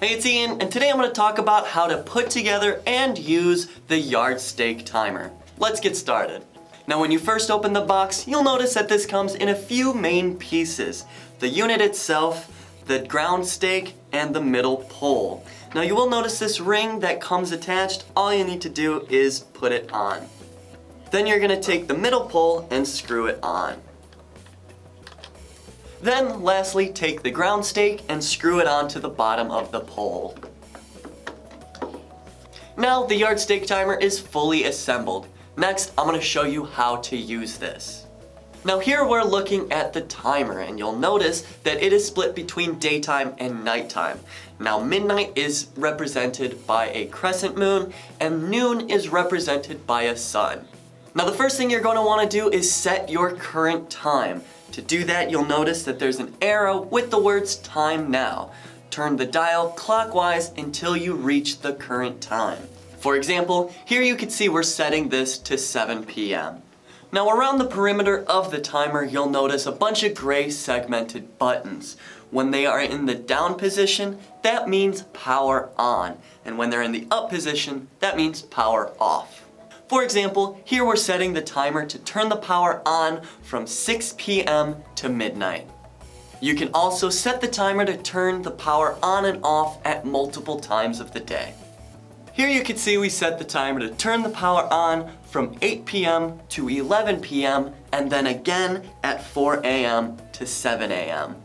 Hey, it's Ian, and today I'm going to talk about how to put together and use the yardstake timer. Let's get started. Now when you first open the box, you'll notice that this comes in a few main pieces. The unit itself, the ground stake, and the middle pole. Now you will notice this ring that comes attached. All you need to do is put it on. Then you're going to take the middle pole and screw it on. Then, lastly, take the ground stake and screw it onto the bottom of the pole. Now, the yardstake timer is fully assembled. Next, I'm going to show you how to use this. Now here we're looking at the timer, and you'll notice that it is split between daytime and nighttime. Now midnight is represented by a crescent moon, and noon is represented by a sun. Now the first thing you're going to want to do is set your current time. To do that, you'll notice that there's an arrow with the words time now. Turn the dial clockwise until you reach the current time. For example, here you can see we're setting this to 7 p.m. Now around the perimeter of the timer, you'll notice a bunch of gray segmented buttons. When they are in the down position, that means power on. And when they're in the up position, that means power off. For example, here we're setting the timer to turn the power on from 6 p.m. to midnight. You can also set the timer to turn the power on and off at multiple times of the day. Here you can see we set the timer to turn the power on from 8 p.m. to 11 p.m. and then again at 4 a.m. to 7 a.m.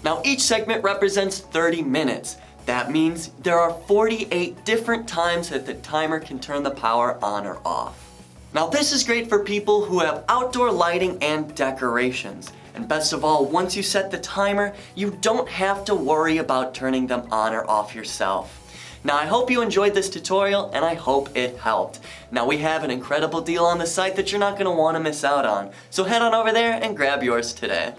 Now each segment represents 30 minutes. That means there are 48 different times that the timer can turn the power on or off. Now this is great for people who have outdoor lighting and decorations. And best of all, once you set the timer, you don't have to worry about turning them on or off yourself. Now I hope you enjoyed this tutorial and I hope it helped. Now we have an incredible deal on the site that you're not going to want to miss out on. So head on over there and grab yours today.